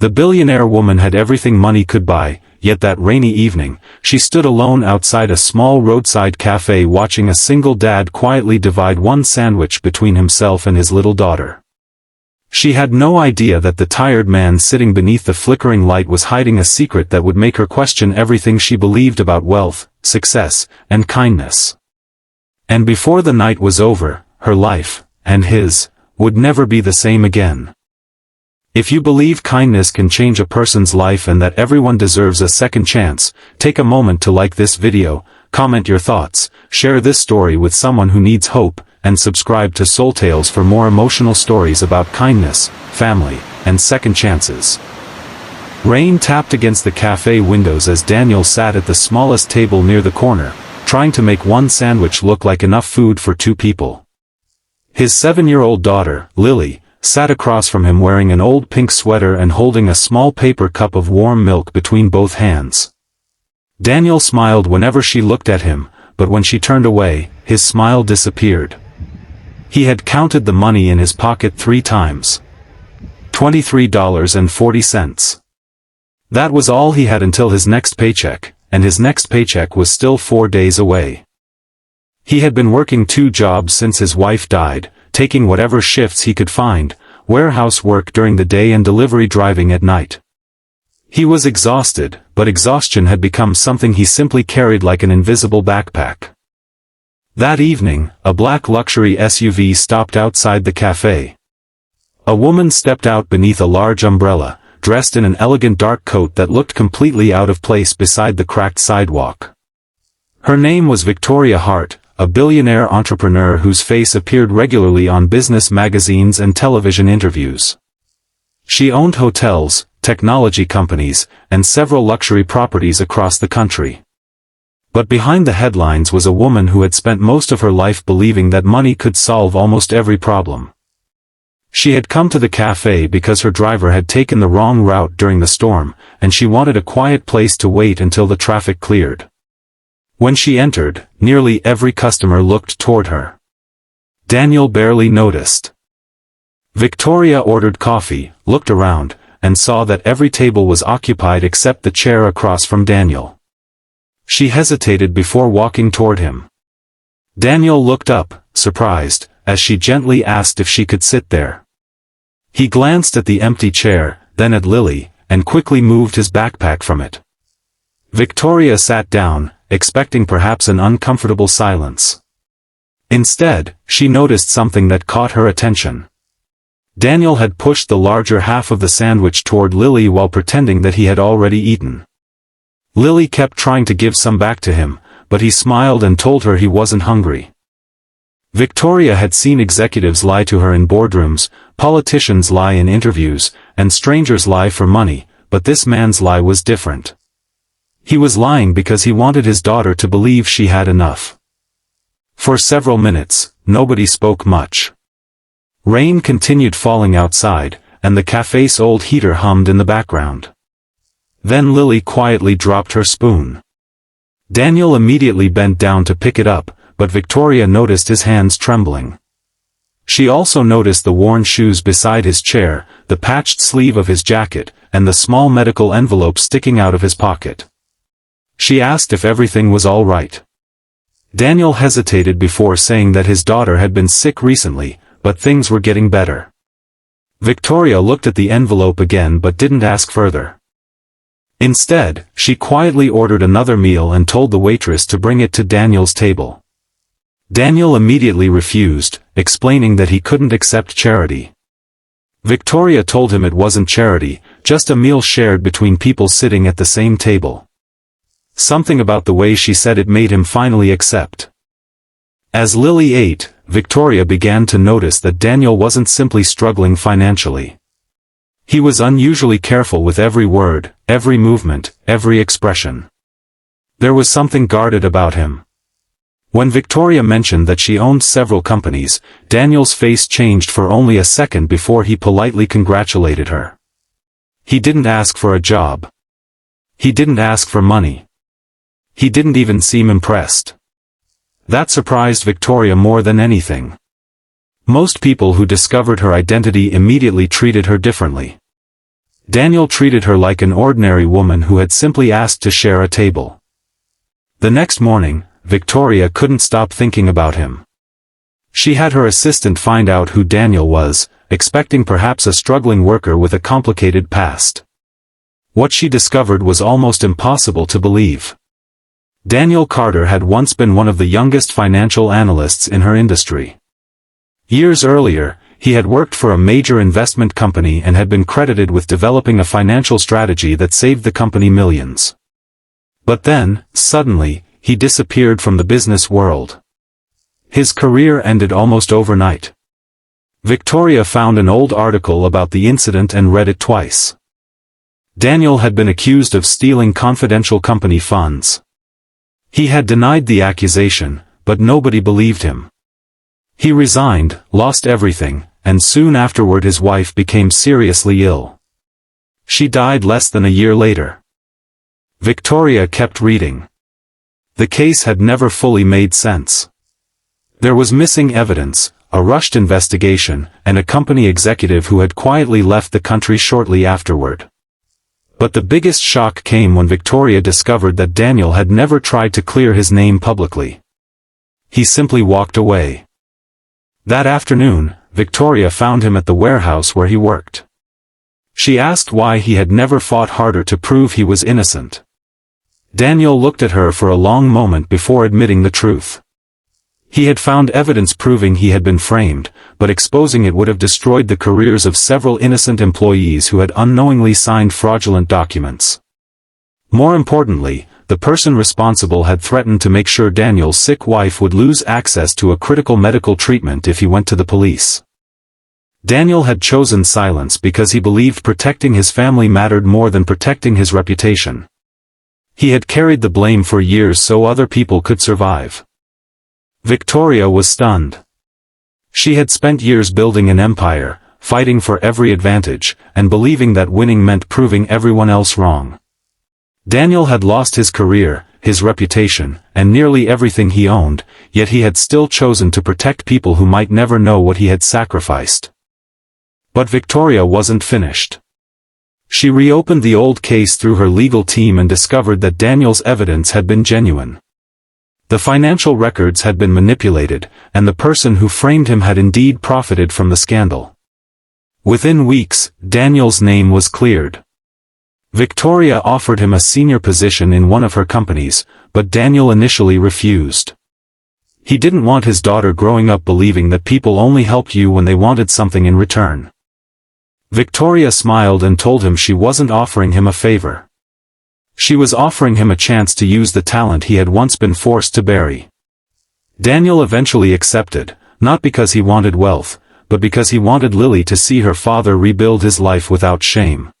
The billionaire woman had everything money could buy, yet that rainy evening, she stood alone outside a small roadside cafe watching a single dad quietly divide one sandwich between himself and his little daughter. She had no idea that the tired man sitting beneath the flickering light was hiding a secret that would make her question everything she believed about wealth, success, and kindness. And before the night was over, her life, and his, would never be the same again. If you believe kindness can change a person's life and that everyone deserves a second chance, take a moment to like this video, comment your thoughts, share this story with someone who needs hope, and subscribe to SoulTales for more emotional stories about kindness, family, and second chances. Rain tapped against the cafe windows as Daniel sat at the smallest table near the corner, trying to make one sandwich look like enough food for two people. His 7-year-old daughter, Lily, sat across from him wearing an old pink sweater and holding a small paper cup of warm milk between both hands. Daniel smiled whenever she looked at him, but when she turned away, his smile disappeared. He had counted the money in his pocket 3 times. $23.40. That was all he had until his next paycheck, and his next paycheck was still 4 days away. He had been working 2 jobs since his wife died, taking whatever shifts he could find, warehouse work during the day and delivery driving at night. He was exhausted, but exhaustion had become something he simply carried like an invisible backpack. That evening, a black luxury SUV stopped outside the cafe. A woman stepped out beneath a large umbrella, dressed in an elegant dark coat that looked completely out of place beside the cracked sidewalk. Her name was Victoria Hart, a billionaire entrepreneur whose face appeared regularly on business magazines and television interviews. She owned hotels, technology companies, and several luxury properties across the country. But behind the headlines was a woman who had spent most of her life believing that money could solve almost every problem. She had come to the cafe because her driver had taken the wrong route during the storm, and she wanted a quiet place to wait until the traffic cleared. When she entered, nearly every customer looked toward her. Daniel barely noticed. Victoria ordered coffee, looked around, and saw that every table was occupied except the chair across from Daniel. She hesitated before walking toward him. Daniel looked up, surprised, as she gently asked if she could sit there. He glanced at the empty chair, then at Lily, and quickly moved his backpack from it. Victoria sat down, expecting perhaps an uncomfortable silence. Instead, she noticed something that caught her attention. Daniel had pushed the larger half of the sandwich toward Lily while pretending that he had already eaten. Lily kept trying to give some back to him, but he smiled and told her he wasn't hungry. Victoria had seen executives lie to her in boardrooms, politicians lie in interviews, and strangers lie for money, but this man's lie was different. He was lying because he wanted his daughter to believe she had enough. For several minutes, nobody spoke much. Rain continued falling outside, and the cafe's old heater hummed in the background. Then Lily quietly dropped her spoon. Daniel immediately bent down to pick it up, but Victoria noticed his hands trembling. She also noticed the worn shoes beside his chair, the patched sleeve of his jacket, and the small medical envelope sticking out of his pocket. She asked if everything was all right. Daniel hesitated before saying that his daughter had been sick recently, but things were getting better. Victoria looked at the envelope again but didn't ask further. Instead, she quietly ordered another meal and told the waitress to bring it to Daniel's table. Daniel immediately refused, explaining that he couldn't accept charity. Victoria told him it wasn't charity, just a meal shared between people sitting at the same table. Something about the way she said it made him finally accept. As Lily ate, Victoria began to notice that Daniel wasn't simply struggling financially. He was unusually careful with every word, every movement, every expression. There was something guarded about him. When Victoria mentioned that she owned several companies, Daniel's face changed for only a second before he politely congratulated her. He didn't ask for a job. He didn't ask for money. He didn't even seem impressed. That surprised Victoria more than anything. Most people who discovered her identity immediately treated her differently. Daniel treated her like an ordinary woman who had simply asked to share a table. The next morning, Victoria couldn't stop thinking about him. She had her assistant find out who Daniel was, expecting perhaps a struggling worker with a complicated past. What she discovered was almost impossible to believe. Daniel Carter had once been one of the youngest financial analysts in her industry. Years earlier, he had worked for a major investment company and had been credited with developing a financial strategy that saved the company millions. But then, suddenly, he disappeared from the business world. His career ended almost overnight. Victoria found an old article about the incident and read it twice. Daniel had been accused of stealing confidential company funds. He had denied the accusation, but nobody believed him. He resigned, lost everything, and soon afterward his wife became seriously ill. She died less than a year later. Victoria kept reading. The case had never fully made sense. There was missing evidence, a rushed investigation, and a company executive who had quietly left the country shortly afterward. But the biggest shock came when Victoria discovered that Daniel had never tried to clear his name publicly. He simply walked away. That afternoon, Victoria found him at the warehouse where he worked. She asked why he had never fought harder to prove he was innocent. Daniel looked at her for a long moment before admitting the truth. He had found evidence proving he had been framed, but exposing it would have destroyed the careers of several innocent employees who had unknowingly signed fraudulent documents. More importantly, the person responsible had threatened to make sure Daniel's sick wife would lose access to a critical medical treatment if he went to the police. Daniel had chosen silence because he believed protecting his family mattered more than protecting his reputation. He had carried the blame for years so other people could survive. Victoria was stunned. She had spent years building an empire, fighting for every advantage, and believing that winning meant proving everyone else wrong. Daniel had lost his career, his reputation, and nearly everything he owned, yet he had still chosen to protect people who might never know what he had sacrificed. But Victoria wasn't finished. She reopened the old case through her legal team and discovered that Daniel's evidence had been genuine. The financial records had been manipulated, and the person who framed him had indeed profited from the scandal. Within weeks, Daniel's name was cleared. Victoria offered him a senior position in one of her companies, but Daniel initially refused. He didn't want his daughter growing up believing that people only helped you when they wanted something in return. Victoria smiled and told him she wasn't offering him a favor. She was offering him a chance to use the talent he had once been forced to bury. Daniel eventually accepted, not because he wanted wealth, but because he wanted Lily to see her father rebuild his life without shame.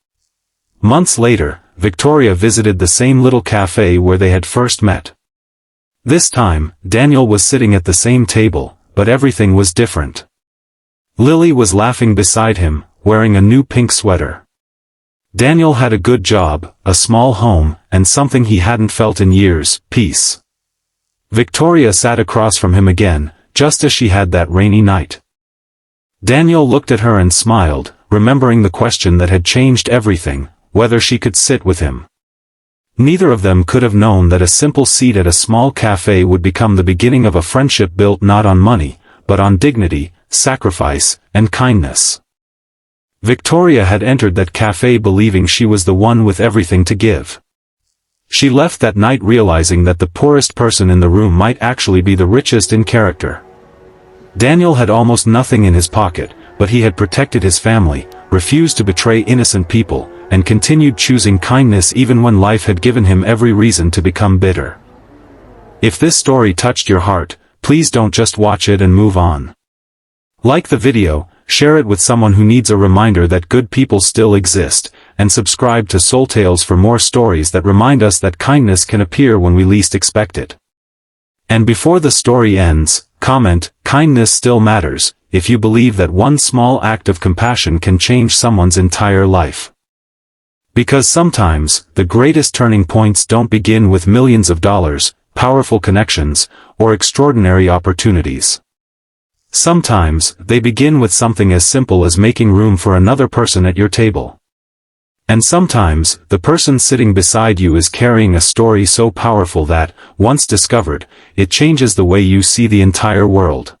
Months later, Victoria visited the same little café where they had first met. This time, Daniel was sitting at the same table, but everything was different. Lily was laughing beside him, wearing a new pink sweater. Daniel had a good job, a small home, and something he hadn't felt in years, peace. Victoria sat across from him again, just as she had that rainy night. Daniel looked at her and smiled, remembering the question that had changed everything, whether she could sit with him. Neither of them could have known that a simple seat at a small cafe would become the beginning of a friendship built not on money, but on dignity, sacrifice, and kindness. Victoria had entered that cafe believing she was the one with everything to give. She left that night realizing that the poorest person in the room might actually be the richest in character. Daniel had almost nothing in his pocket, but he had protected his family, refused to betray innocent people, and continued choosing kindness even when life had given him every reason to become bitter. If this story touched your heart, please don't just watch it and move on. Like the video, share it with someone who needs a reminder that good people still exist, and subscribe to SoulTales for more stories that remind us that kindness can appear when we least expect it. And before the story ends, comment, "Kindness still matters," if you believe that one small act of compassion can change someone's entire life. Because sometimes, the greatest turning points don't begin with millions of dollars, powerful connections, or extraordinary opportunities. Sometimes, they begin with something as simple as making room for another person at your table. And sometimes, the person sitting beside you is carrying a story so powerful that, once discovered, it changes the way you see the entire world.